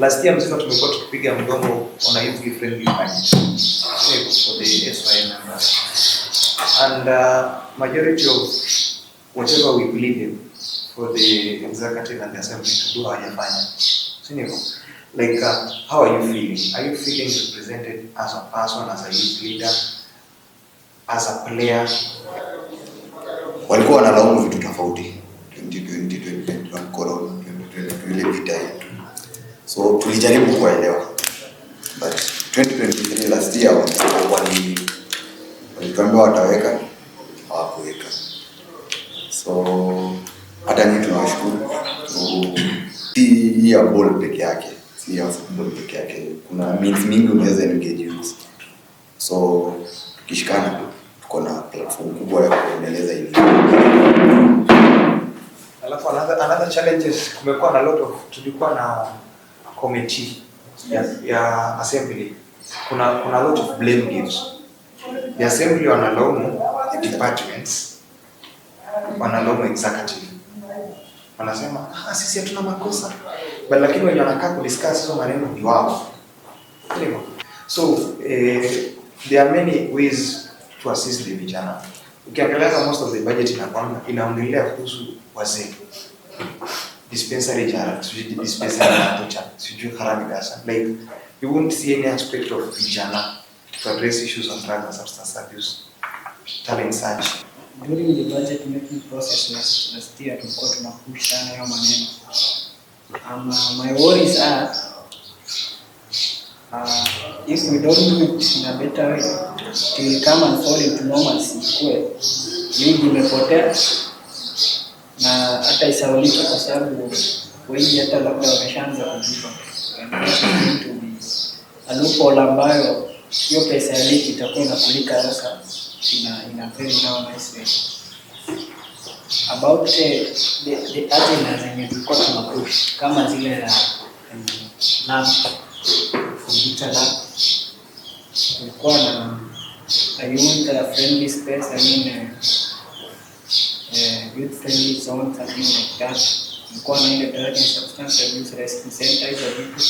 last year mzima tumekuwa tukipiga mdomo on a youth friendly budget for the SYA members, and majority of whatever we pleaded for the executive and the assembly to do hawajafanya. Like how are you feeling? Are you feeling represented as a person, as a youth leader, as a player? Walikuwa wanalaumu vitu tofauti 2020 corona 2020 ile vita yetu, so tulijaribu kuelewa, but 2023 last year walituambia wataweka, hawakuweka. So hata ni tunawashukuru. Si ya ball peke yake, si ya football peke yake, kuna means mingi unaweza engage youth. So tukishikana tuko na platform kubwa ya kuendeleza hili. Alafu another challenges, kumekuwa na tulikuwa na committee ya assembly. Kuna lot of blame games. The assembly wanalaumu the departments, wanalaumu executive. Wanasema sisi hatuna makosa, but lakini wenye wanakaa kudiscuss hizo maneno ni wao. So there are many ways to assist the vijana. Ukiangalia most of the budget inaongelea kuhusu wazee, dispensary jara, dispensary natocha, sijui haramidasa. Like you won't see any aspect of vijana to address issues of drug and substance abuse, talent search. During the budget making process last year, tulikuwa tunapush sana hayo maneno. My worries are if we don't do it in a better way, it will come and fall into normalcy. League imepotea na hata isaulika kwa sababu wengi hata labda wameshaanza kujipa. A loophole ambayo hiyo pesa ya league itakuwa inakulika sasa ina very nice way. About the agenda zenye tulikuwa tunapush kama zile ya lab, computer lab, tulikuwa na a youth friendly space, youth friendly zone, something like that. Tulikuwa na ile drug and substance abuse rescue center za vitu.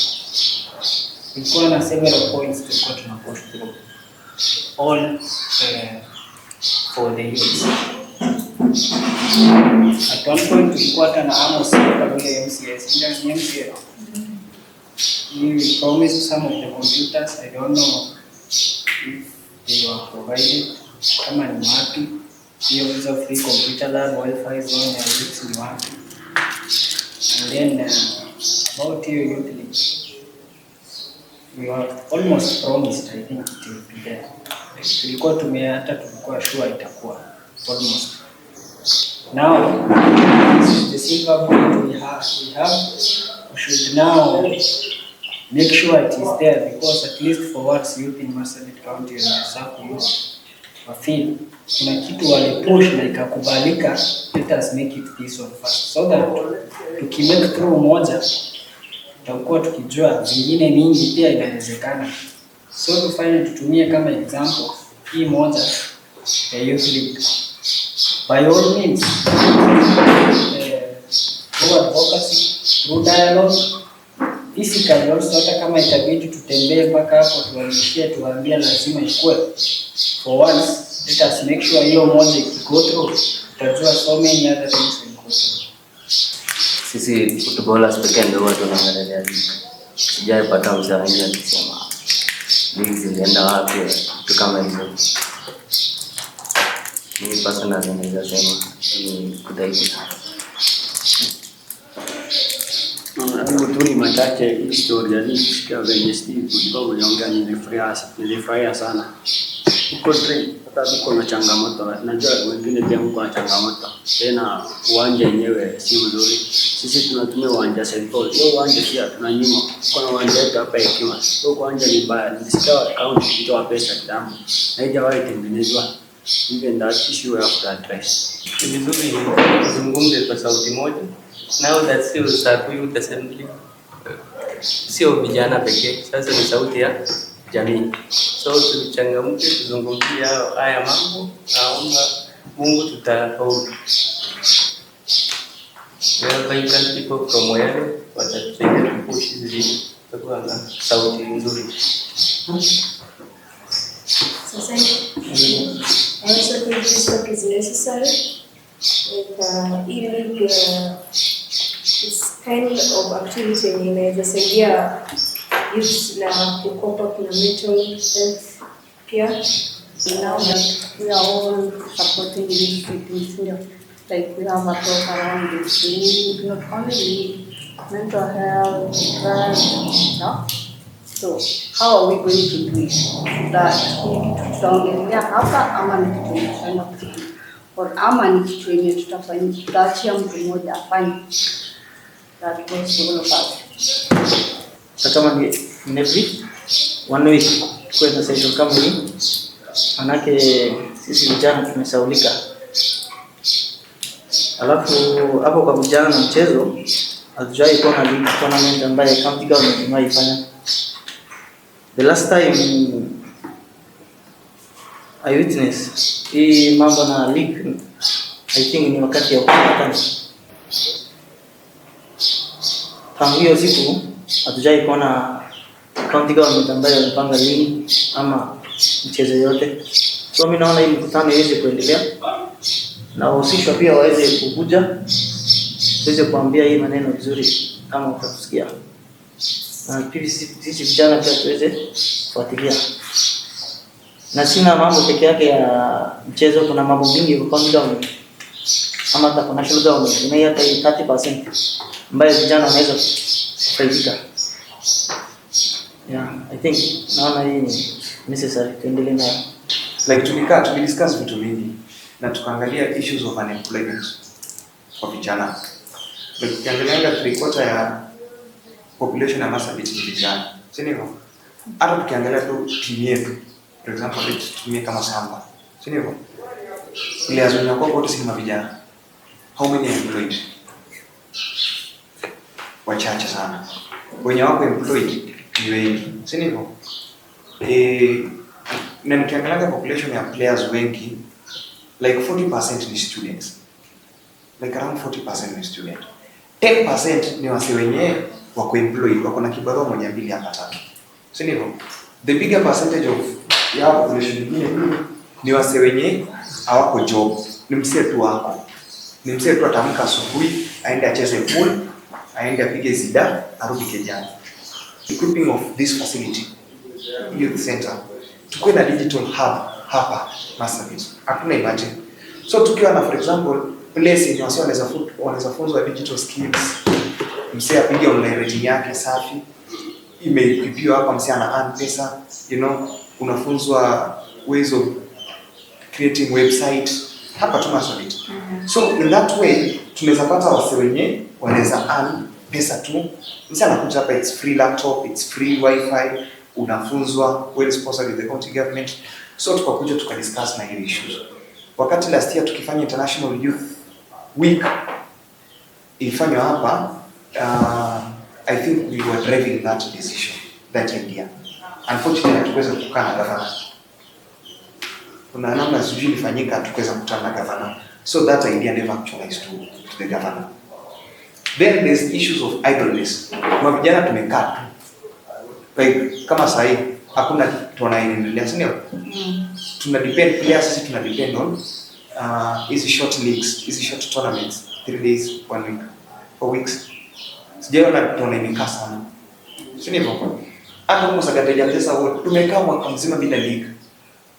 Tulikuwa na several points tulikuwa tunapush through all for the youth. At one point tulikuwa hata na Amos kama vile MCS. We promised some of the computers. I don't know if they were provided. Kama ni wapi, hiyo hizo free computer lab, Wi-Fi zone ya youth ni wapi. And then about your youth league, we were almost promised, I think it will be there. Tulikuwa tulikuwa sure itakuwa almost. Now, the silver bullet we have, we should now make sure it is there, because at least for what youth in Marsabit County and Saku youth feel, kuna kitu wale push na ikakubalika, let us make it this one first, so that tukimake through moja tutakuwa tukijua zingine mingi pia inawezekana. So tufanye tutumie kama example hii moja ya youth league. By all means, through advocacy, through dialogue, physically also, hata kama itabidi tutembee mpaka hapo tuwaambie lazima ikue. For once, let us make sure hiyo moja ikiko through, tutajua so many other things will go through. Sisi footballers pekee ndio watu wanaangalia league. Sijaipata msanii akisema league zinaenda wapi, kitu kama hizo. Mimi personally naweza sema ni kudhaifu sana. Tuni machache historia ni kusikia venye Steve kulikuwa uliongea, nilifurahia sana. Uko train hata uko na changamoto, najua wengine pia mko na changamoto. Tena uwanja wenyewe si mzuri. Sisi tunatumia uwanja St. Paul. Hiyo uwanja pia tunanyima. Kuna uwanja wetu hapa Hekima. Hiyo uwanja ni mbaya. Nisikia county kutoa pesa kitambo. Haijawahi tengenezwa. Even that issue we have to address. Ni vizuri kuzungumza kwa sauti moja. Now that still saku youth assembly, sio vijana pekee, sasa ni sauti ya jamii. So tuchangamke tuzungumzie haya mambo, naomba Mungu tutafaulu. We have vital people from where watatusaidia kupush hizi tutakuwa na sauti nzuri. So I also think this work is necessary. Even it's kind of activity yenye inaweza saidia youth na kukopa kuna mental health pia. Now that we are all supporting these victims, like we have a talk around this. We need not only mental health, drugs, no? So how are we going to do it? That tutaongelea hapa ama ni kitu tunafanya kufikia, or ama ni kitu yenye tutafanya tutaachia mtu mmoja afanye. That goes to all of us. Kama ni every 1 week kwa na session kama hii, manake sisi vijana tumesaulika. Alafu hapo kwa vijana na mchezo hatujai kuwa na league tournament ambayo county government inaifanya. The last time I witnessed hii mambo na league, I think ni wakati ya ukatani. Tangu hiyo siku hatujai kuwa na county government ambayo inapanga league ama mchezo yote. So mimi naona hii mkutano iweze kuendelea na wahusishwa pia waweze kukuja tuweze kuambia hii maneno vizuri kama utatusikia. Na pia sisi vijana pia tuweze kufuatilia. Na sina mambo peke yake ya mchezo, kuna mambo mingi kwa government ama hata kwa national government na hata 30% ambayo vijana wanaweza kufaidika. Yeah, I think naona hii ni necessary tuendelee nayo. Like tulidiscuss vitu mingi na tukaangalia issues of unemployment kwa vijana. Like tukiangalia 3/4 ya population ya Marsabit ni vijana. Si ndivyo? Hata tukiangalia tu timu yetu, for example, timu kama Samba. Si ndivyo? Ile azuna kwa wote si vijana. How many are employed? Wachache sana. Wenye wako employed ni wengi. Si ndivyo? Na nikiangalia population ya players wengi, like 40% ni students. Like around 40% ni student. 10% ni wase wenye wako employed, wako na kibarua 1 2 hapa 3. Si ndivyo? The bigger percentage of ya population nyingine ni wase wenye hawako job. Ni msee tu wako. Ni msee tu atamka asubuhi, aende acheze pool, aende apige zida, arudi kejani. Equipping of this facility, youth center, tukue na digital hub hapa Marsabit. Hakuna imagine. So tukiwa na for example place yenye wase wanaweza funzwa digital skills, msee apige online rating yake safi, imeequipiwa hapa, msee ana earn pesa, you know, unafunzwa ways of creating website hapa tu Marsabit. So in that way tunaweza pata wase wenye wanaweza earn pesa tu. Msee anakuja hapa, it's free laptop, it's free wifi, unafunzwa, well sponsored with the county government. So tukakuja tukadiscuss na hiyo issues. Wakati last year tukifanya International Youth Week ilifanywa hapa, I think we were driving that decision, that idea. Unfortunately hatukuweza kukutana na governor. Kuna namna sijui ilifanyika, hatukuweza kukutana na governor. So that idea never actualized to the governor. Then there's issues of idleness. Kwa vijana tumekaa tu. Like kama sahi hakuna tunaendelea, si ndio? Tuna depend players, sisi tuna depend on hizi short leagues, hizi short tournaments, 3 days, 1 week, 4 weeks. Sijaona tunaemekaa sana. Si ndivyo? Hata kama Sagataja pesa wote tumekaa mwaka mzima bila league.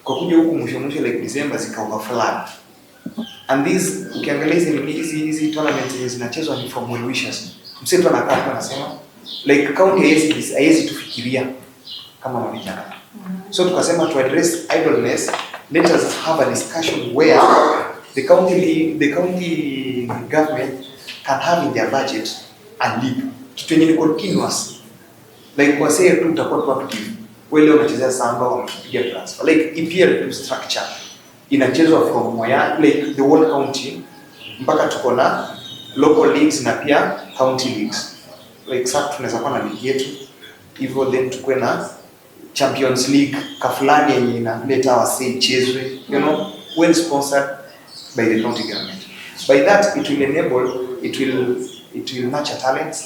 Kwa kuja huku mwisho like December zika overflow. And these ukiangalia hizi tournaments zinachezwa ni from well wishers. Mseto anakaa tu anasema like county haiwezi tufikiria kama vijana. So tukasema to address idleness, let us have a discussion where the county government can have in their budget a league. Kitu yenye ni continuous. Like kwa sasa tu tutakuwa tu active. Wale wanachezea Samba wamepiga transfer. Like EPL structure inachezwa from where like the whole county mpaka tuko na local leagues na pia county leagues. Like sasa tunaweza kuwa na ligi yetu hivyo, then tukue na Champions League kafulani yenye inaleta wase chezwe, you know, well sponsored by the county government. By that it will enable, it will nurture talents,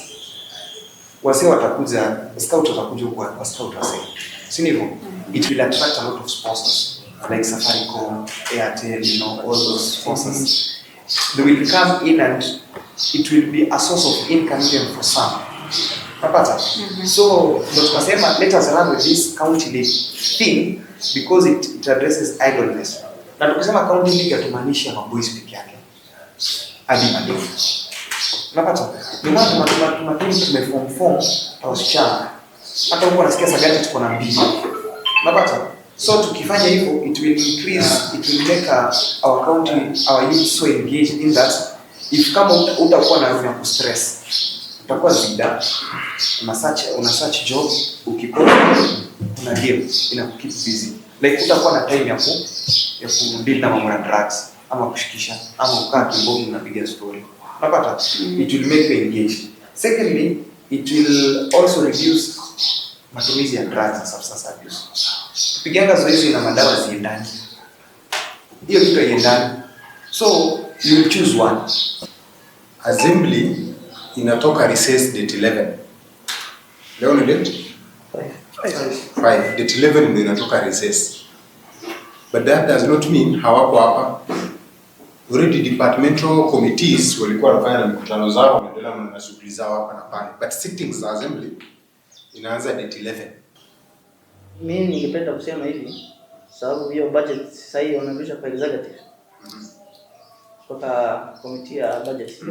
wase watakuja, scout watakuja kwa scout wase, si ndivyo? It will attract a lot of sponsors like Safaricom, Airtel, you know, all those sponsors. They will come in and it will be a source of income even for some. Napata? So ndio tukasema let us run with this county league thing because it addresses idleness. Na tukisema county league hatumaanishi maboys peke yake, hadi mademu. Unapata? Ndio maana tumeform wasichana. Hata huko nasikia Sagati tuko na 2. Unapata? So tukifanya hivyo it will increase, it will make our county, our youth so engaged in that if kama utakuwa na room ya kustress, utakuwa zida, una search job, ukipata una game inakukeep busy. Like utakuwa na time ya kudeal na mambo ya drugs ama kushikisha ama ukaa kimbongo unapiga story. Unapata? It will make you engaged. Secondly, it will also reduce matumizi ya drugs and substance abuse. Kupiganga zoezi na madawa ziendani. Hiyo kitu haiendani. So you will choose one. Assembly inatoka recess date 11. Leo ni date 5. Date 11 ndio inatoka recess. But that does not mean hawako hapa. Already departmental committees walikuwa wanafanya na mikutano zao, wanaendelea na shughuli zao hapa na pale. But sittings za assembly inaanza date 11. Mimi ningependa kusema hivi sababu hiyo budget sasa hivi wanavisha kwa executive. Kutoka committee ya budget.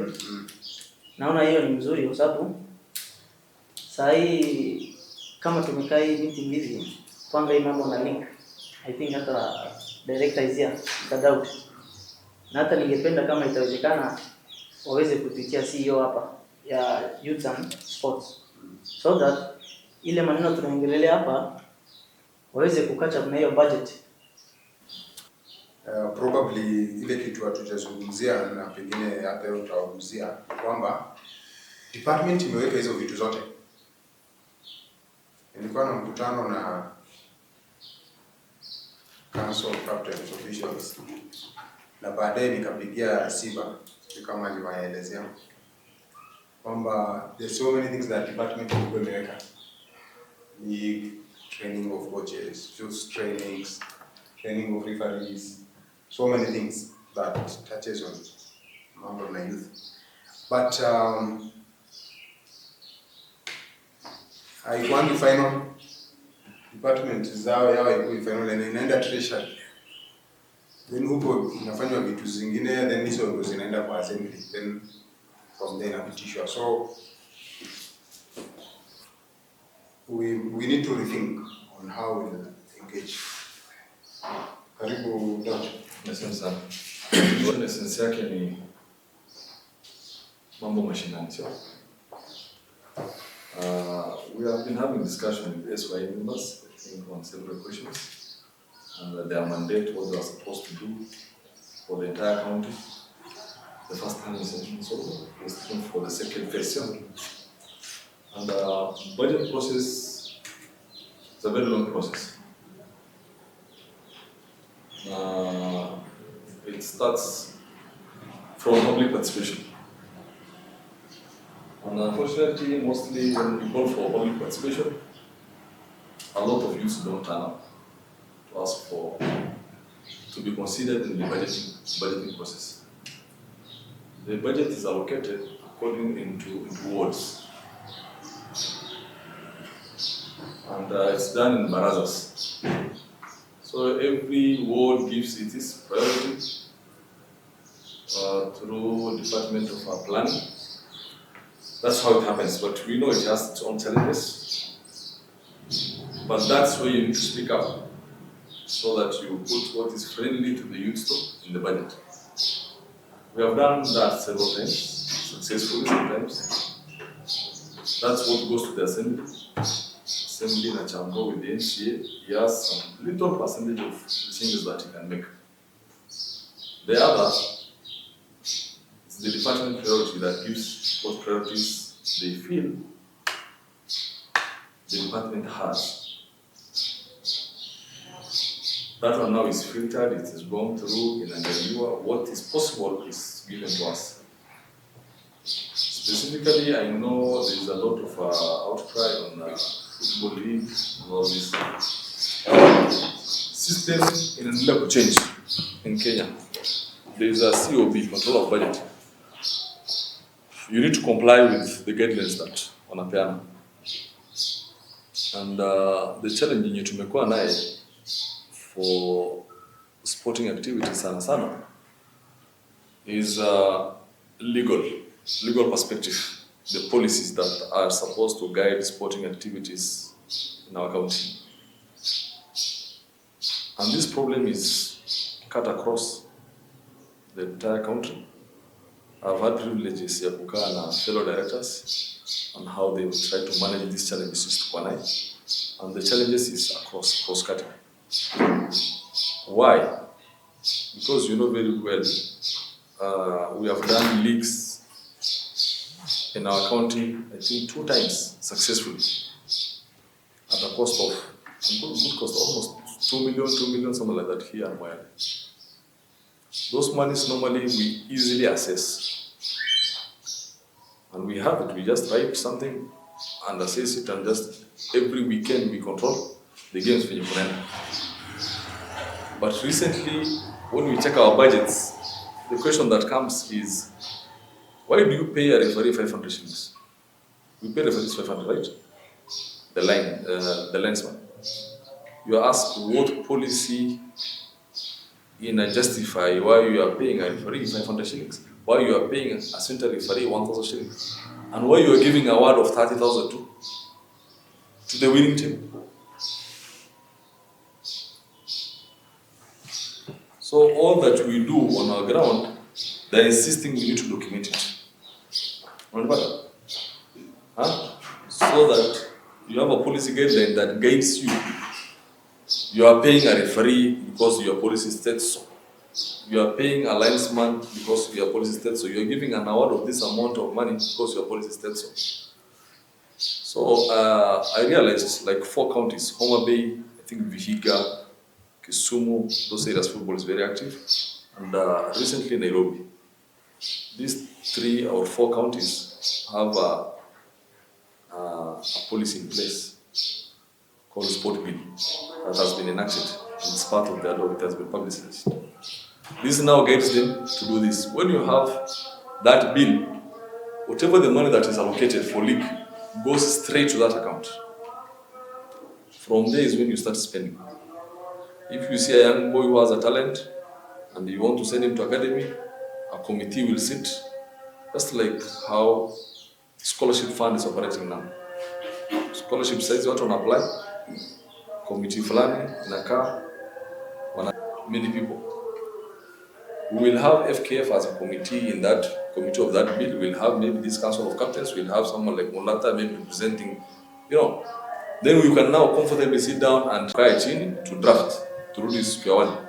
Naona hiyo ni mzuri kwa sababu sasa hii kama tumekaa hii meeting hivi panga hii mambo na link. I think hata director is here doubt. Na hata ningependa kama itawezekana waweze kupitia CEO hapa ya Youth and Sports so that ile maneno tunaongelea hapa waweze kukacha na hiyo budget. Probably ile kitu hatujazungumzia na pengine hata leo tutawagusia kwamba department imeweka hizo vitu zote. Nilikuwa na mkutano na council captains officials na baadaye nikapigia Siba kama alivyoelezea kwamba there's so many things that department imeweka. Ni training of coaches, just trainings, training of referees, so many things that touches on mambo na youth. But haikuangi final department zao yao haikuwa final na inaenda treasury. Then huko inafanywa vitu zingine, then hizo ndo zinaenda kwa assembly, then from there inapitishwa. So we need to rethink on how we engage. Karibu Dr. Asante sana. Kwa essence yake ni mambo mashinani sio? We have been having discussion with SYA members, I think, on several questions, and their mandate, what they are supposed to do for the entire county. The first time session is over, we're looking for the second phase. And the budget process is a very long process. It starts from public participation. And unfortunately, mostly when we call for public participation, a lot of youths don't turn up to ask for to be considered in the budgeting process. The budget is allocated according into wards, and it's done in barazas. So every ward gives its priority through Department of Planning. That's how it happens, but we know it has its own challenges. But that's where you need to speak up, so that you put what is friendly to the youth in the budget. We have done that several times, successfully sometimes. That's what goes to the assembly. Assembly na chambo with the NCA, yes, some little percentage of the changes that you can make. The other is the department priority that gives what priorities they feel the department has. That one now is filtered, it is gone through in a review. What is possible is given to us. Specifically, I know there is a lot of outcry on football league and all this. System inaendelea kuchange in Kenya. There is a COB, control of budget. You need to comply with the guidelines that wanapeana. And the challenge yenye tumekuwa naye for sporting activities sana is legal perspective, the policies that are supposed to guide sporting activities in our county. And this problem is cut across the entire country. I've had privileges ya kukaa na fellow directors on how they will try to manage these challenges to Kwanai. And the challenges is cross-cutting. Why? Because you know very well, we have done leagues in our county, I think 2 times successfully, at a cost of, good cost, almost 2 million, something like that here and where. Those monies normally we easily access. And we have it, we just write something and assess it, and just every weekend we control the games for Ukraine. But recently, when we check our budgets, the question that comes is, why do you pay a referee 500 shillings? We pay referees 500, right? The linesman. You are asked what policy justify why you are paying a referee 500 shillings, why you are paying a center referee 1,000 shillings, and why you are giving a award of 30,000 to the winning team. So all that we do on our ground, they're insisting we need to document it. Remember? So that you have a policy guideline that guides you. You are paying a referee because your policy states so. You are paying a linesman because your policy states so. You are giving an award of this amount of money because your policy states so. So I realized like 4 counties, Homa Bay, I think Vihiga, Kisumu, those areas football is very active, and recently Nairobi. These 3 or 4 counties have a policy in place called Sport Bill that has been enacted. It's part of their law, it has been publicized. This now guides them to do this. When you have that bill, whatever the money that is allocated for league goes straight to that account. From there is when you start spending. If you see a young boy who has a talent and you want to send him to academy, a committee will sit, just like how scholarship fund is operating now. Scholarship says what on apply, committee fulani inakaa, many people. We will have FKF as a committee in that committee of that bill. We'll have maybe this council of captains. We'll have someone like Mulata maybe representing, Then we can now comfortably sit down and try to draft through this Piawani.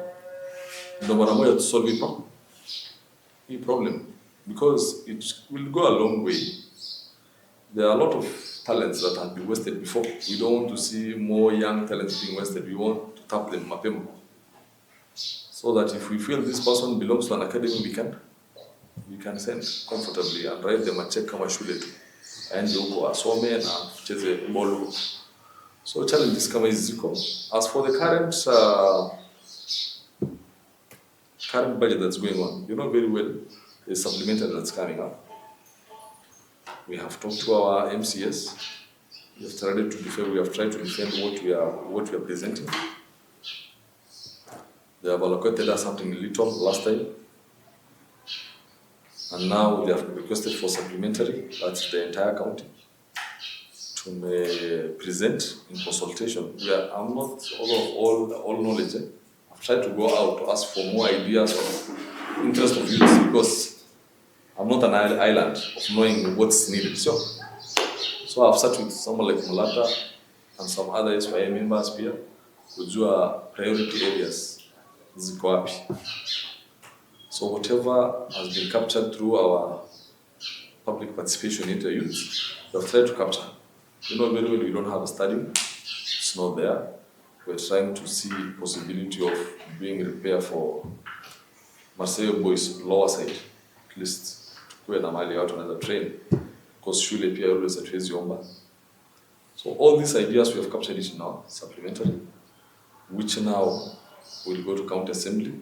No matter what to solve the problem, because it will go a long way. There are a lot of talents that have been wasted before. We don't want to see more young talents being wasted. We want to tap them mapema. So that if we feel this person belongs to an academy, we can send comfortably and write them a check kama shule tu. Aende huko asome na cheze ball. So challenges kama hizi ziko. As for the current budget that's going on, you know very well the supplementary that's coming up. We have talked to our MCS. We have tried to defend what we are presenting. They have allocated us something little last time, and now they have requested for supplementary. That's the entire county to present in consultation. I'm not all knowledge. I've tried to go out to ask for more ideas of interest of youth, because I'm not an island of knowing what's needed. So I've sat with someone like Mulata and some other SYA members here to do priority areas. So whatever has been captured through our public participation interviews, we have tried to capture. You know very well we don't have a stadium, it's not there. We're trying to see possibility of doing repair for Marseille boys lower side, at least to go and out another train. because shule pia always hatuwezi omba. So all these ideas we have captured it now, supplementary, which now will go to county assembly,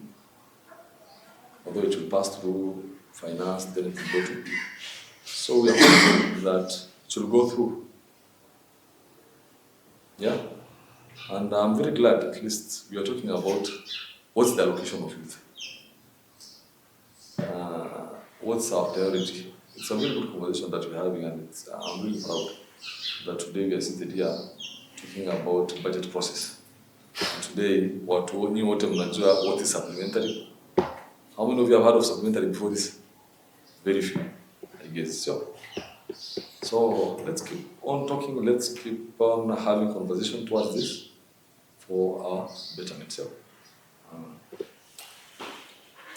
although it will pass through finance, then it will go to. So we are hoping that it will go through. Yeah, and I'm very glad at least we are talking about what's the allocation of youth. What's our priority? It's a very good conversation that we're having, and I'm really proud that today we are seated here talking about budget process. And today, what is supplementary? How many of you have heard of supplementary before this? Very few, I guess. So let's keep on talking. Let's keep on having conversation towards this for our betterment.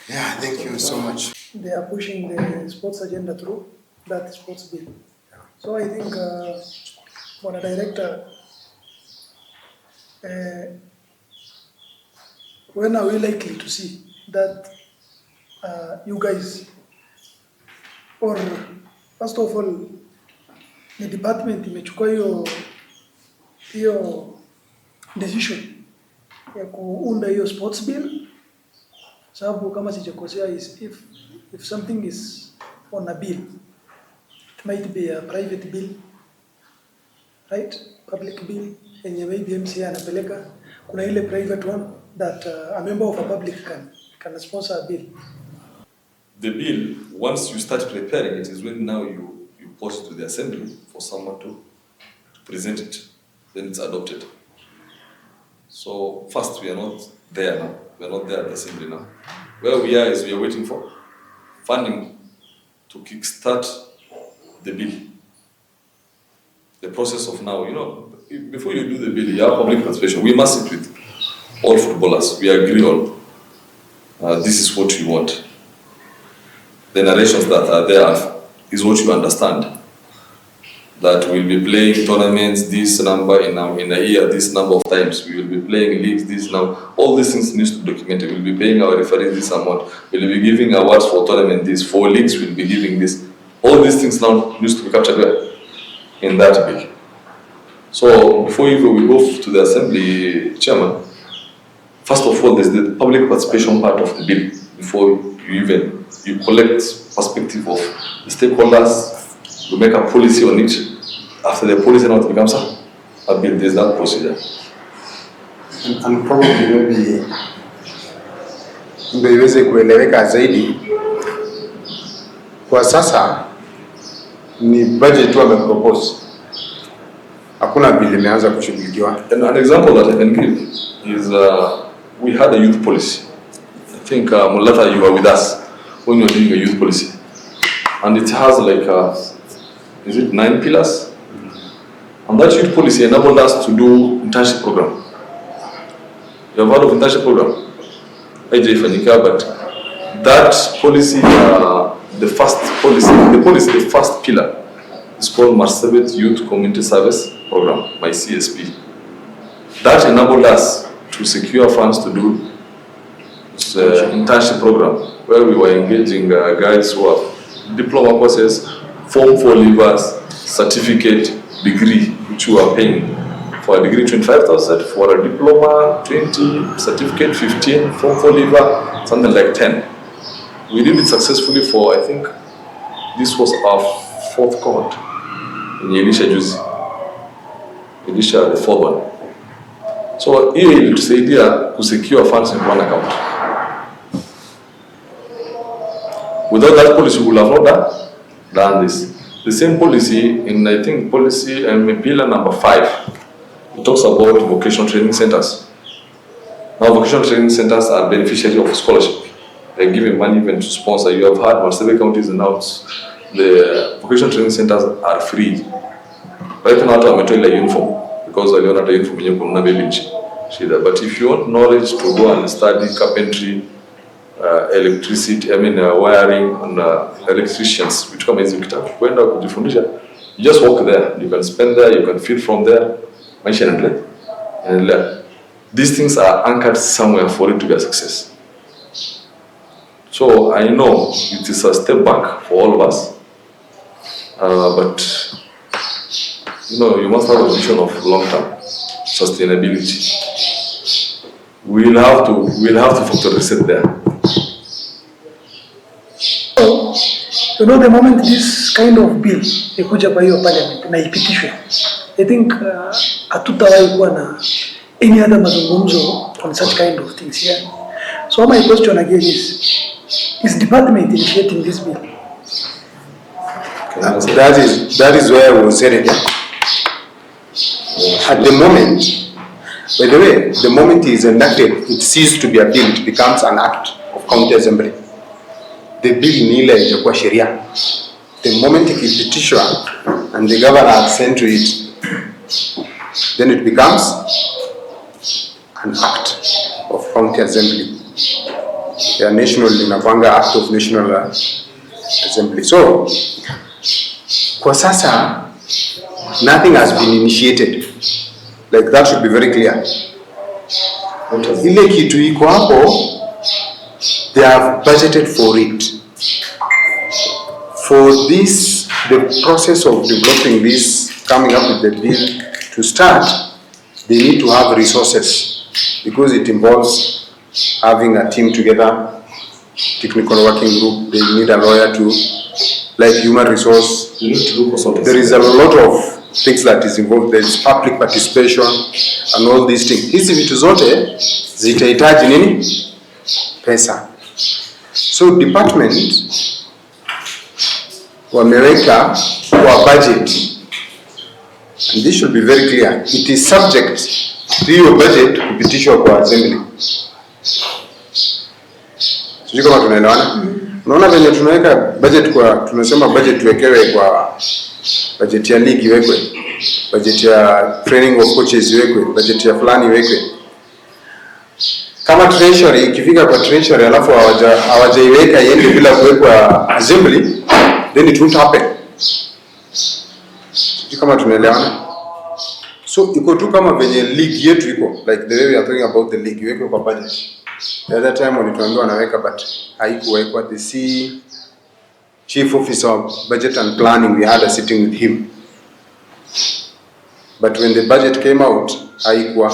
Yeah, thank you so much. They are pushing the sports agenda through that sports bill. So I think, for a director, when are we likely to see that you guys, or first of all, the department imechukua hiyo decision ya kuunda hiyo sports bill, sababu kama sijakosea is if something is on a bill, it might be a private bill, right? Public bill, yenye maybe MCA anapeleka. Kuna ile private one that a member of a public can sponsor a bill. The bill, once you start preparing it, is when now you post to the assembly for someone to present it. Then it's adopted. So first, we are not there now. We are not there at the assembly now. Where we are is we are waiting for funding to kickstart the bill. The process of now, before you do the bill, you have public participation. We must sit with all footballers. We agree on this is what we want. The narrations that are there is what you understand. That we'll be playing tournaments, this number in a year, this number of times. We will be playing leagues, this now. All these things need to be documented. We'll be paying our referees this amount. We'll be giving awards for tournament this. For leagues, we'll be giving this. All these things now need to be captured where? In that bill. So before even we go to the assembly, chairman, first of all, there's the public participation part of the bill. Before you collect perspective of the stakeholders, you make a policy on it. After the policy now it becomes a bill. There's that procedure. And probably maybe ndio iweze kueleweka zaidi. Kwa sasa ni budget tu amepropose. Hakuna bill imeanza kushughulikiwa. And an example that I can give is we had a youth policy. I think Mulata, you were with us when you were doing a youth policy, and it has like is it 9 pillars? And that youth policy enabled us to do internship program. You have heard of internship program? But that policy, the first pillar is called Marsabit Youth Community Service Program by CSP. That enabled us to secure funds to do the internship program, where we were engaging guys who have diploma courses, Form 4 leavers, certificate, degree, which we are paying. For a degree 25,000, for a diploma 20, certificate 15, Form 4 leaver something like 10. We did it successfully for, I think, this was our 4th cohort in Elisha Juzi. Elisha, the 4th one. So here it is the idea to secure funds in one account. Without that policy, we would have not done this. The same policy in, I think, policy pillar number 5, it talks about vocational training centers. Now, vocational training centers are beneficiaries of scholarship. They're giving money even to sponsor. You have heard Marsabit counties announce the vocational training centers are free. Right now, I'm a uniform because I don't have a uniform. But if you want knowledge to go and study carpentry, electricity, wiring, and electricians, which come as you just walk there. You can spend there, you can feed from there. And these things are anchored somewhere for it to be a success. So I know it is a step back for all of us. but you must have a vision of long-term sustainability. We'll have to factor reset there. The moment this kind of bill ikuja kwa hiyo parliament na ipitishwe, I think hatutawahi kuwa na any other mazungumzo on such kind of things here. So my question again is department initiating this bill? That is where I was headed. At the moment, by the way, the moment it is enacted, it ceases to be a bill, it becomes an act of county assembly. The bill ni ile itakuwa sheria. The moment ikipitishwa and the governor assent to it, then it becomes an act of county assembly. The national inakwanga act of national assembly. So kwa sasa nothing has been initiated. Like that should be very clear. Ile kitu iko hapo, they have budgeted for it. For this, the process of developing this, coming up with the bill to start, they need to have resources because it involves having a team together, technical working group. They need a lawyer to, like human resource. There is a lot of things that is involved. There is public participation and all these things. Hizi vitu zote zitahitaji nini? Pesa. So department wameweka kwa budget, and this should be very clear. It is subject to your budget kupitishwa kwa assembly. Sijui kama tunaelewana? Unaona venye tunaweka budget tunasema budget tuwekewe kwa budget ya league iwekwe, budget ya training of coaches iwekwe, budget ya fulani iwekwe. Kama treasury ikifika kwa treasury alafu hawajaiweka iende bila kuwekwa assembly, then it won't happen. Sijui kama tunaelewana? So iko tu kama venye league yetu iko, like the way we are talking about the league, iwekwe kwa budget. The other time walituambia wanaweka but haikuwekwa. The chief officer of budget and planning, we had a sitting with him, but when the budget came out haikuwa.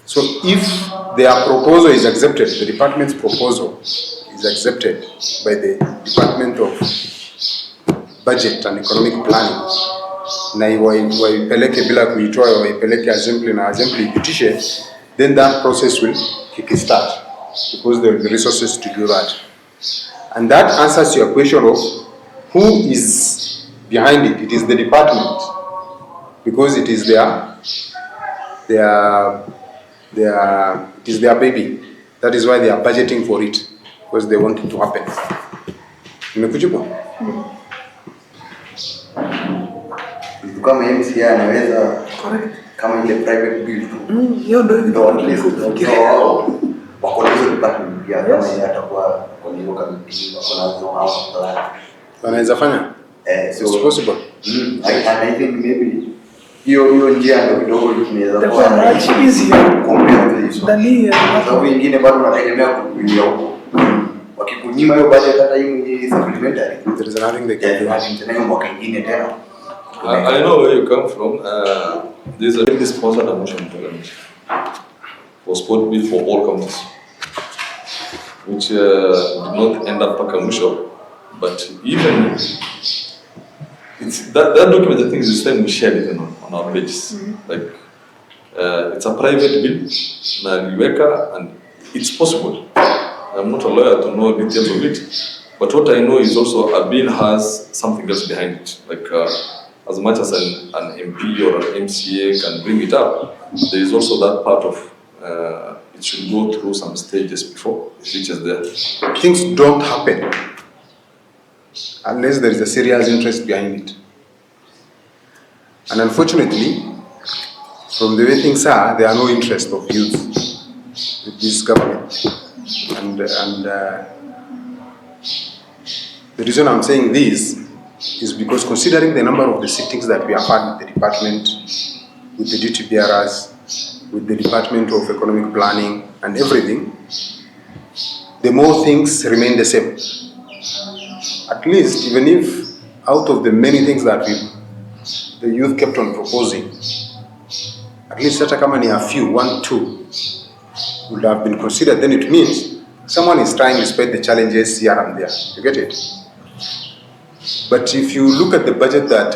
So if their proposal is accepted, the department's proposal is accepted by the Department of Budget and Economic Planning, na waipeleke bila kuitoa, waipeleke assembly na assembly ipitishe, then that process will kickstart because there will be resources to do that. And that answers your question of who is behind it. It is the department because it is it is their baby. That is why they are budgeting for it, because they want it to happen. Nimekujibu? Kama MCA anaweza kama ile private bill tu. Hiyo ndio at least wako na hizo department pia kama yeye atakuwa kwa hiyo kamati wako nazo hao wanaweza fanya? So it's possible. I think maybe hiyo njia ndio kidogo tunaweza kuwa na easy ndani sababu nyingine bado unategemea kuingia huko. Wakikunyima hiyo budget hata hiyo ni supplementary. There is nothing they can do. Tena mwaka mwingine tena. I know where you come from. There's a really sponsored a motion in Parliament for sport bill for all counties, which did not end up Pakamusho, but even it's that document. I think is the same we shared even on our pages. Like it's a private bill, and it's possible. I'm not a lawyer to know details of it, but what I know is also a bill has something else behind it, like. As much as an MP or an MCA can bring it up, there is also that part of it should go through some stages before it reaches there. Things don't happen unless there is a serious interest behind it. And unfortunately, from the way things are, there are no interest of youth with this government. And the reason I'm saying this is because considering the number of the sittings that we have had with the department, with the duty bearers, with the Department of Economic Planning and everything, the more things remain the same. At least, even if out of the many things that the youth kept on proposing, at least hata kama ni a few, 1, 2, would have been considered, then it means someone is trying despite the challenges here and there. You get it? But if you look at the budget that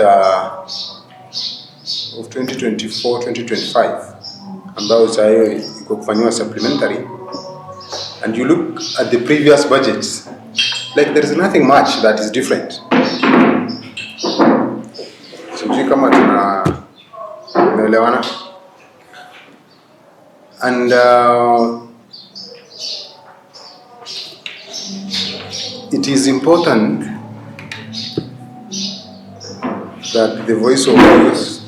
of 2024-2025, ambao sasa iko kufanywa supplementary, and you look at the previous budgets, like there is nothing much that is different. Sijui kama tunaelewana. And it is important that the voice of youth,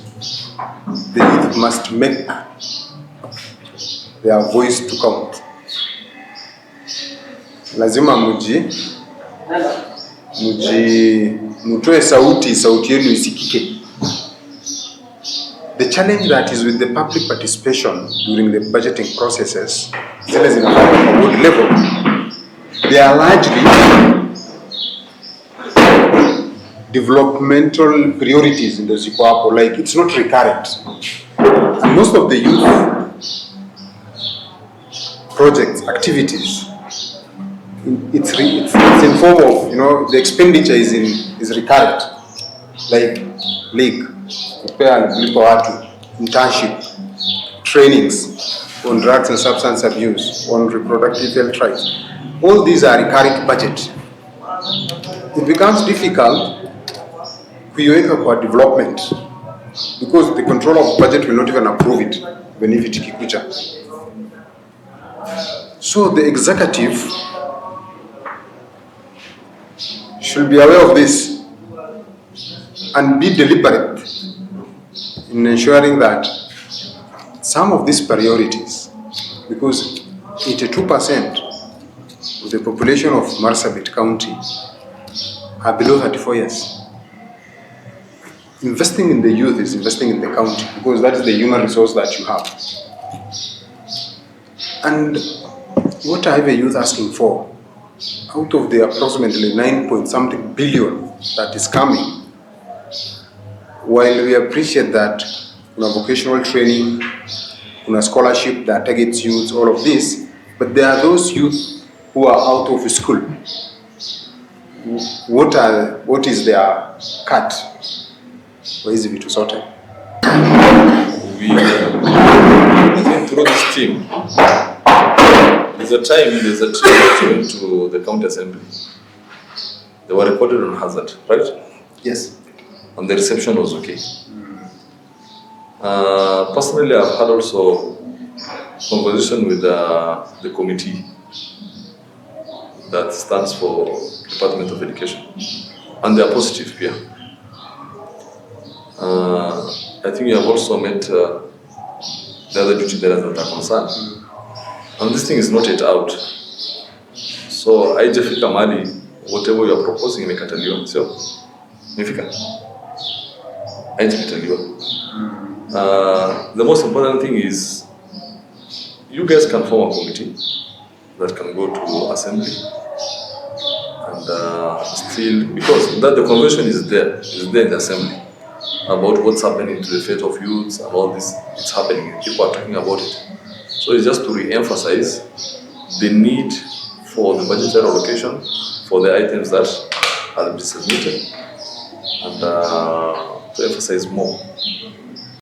the youth must make their voice to count. Lazima mutoe sauti yenu isikike. The challenge that is with the public participation during the budgeting processes, zile zinafanywa kwa board level, they are largely developmental priorities in the ziko hapo, like it's not recurrent. And most of the youth projects, activities, it's in form of, you know, the expenditure is recurrent, like league, prepare kulipa watu, internship, trainings on drugs and substance abuse, on reproductive health rights. All these are recurring budget. It becomes difficult kuiweka kwa development because the controller of budget will not even approve it when if it kikucha. So the executive should be aware of this and be deliberate in ensuring that some of these priorities, because 82% of the population of Marsabit County are below 34 years. Investing in the youth is investing in the county because that is the human resource that you have. And what are the youth asking for? Out of the approximately 9-point-something billion that is coming, while we appreciate that kuna vocational training, kuna scholarship that targets youth, all of this, but there are those youth who are out of school. What is their cut? Where is it to sort it? We think through this team, there's a team that went to the county assembly. They were recorded on hazard, right? Yes. And the reception was okay. Personally, I've had also conversation with the committee that stands for Department of Education, and they are positive here. I think you have also met the other duty bearers that are concerned. And this thing is not yet out. So, haijafika mahali whatever you are proposing imekataliwa, sio? Imefika? Haijakataliwa. The most important thing is you guys can form a committee that can go to assembly and still, because that the convention is there in the assembly about what's happening to the fate of youths and all this. It's happening. People are talking about it. So it's just to re-emphasize the need for the budgetary allocation for the items that are submitted and to emphasize more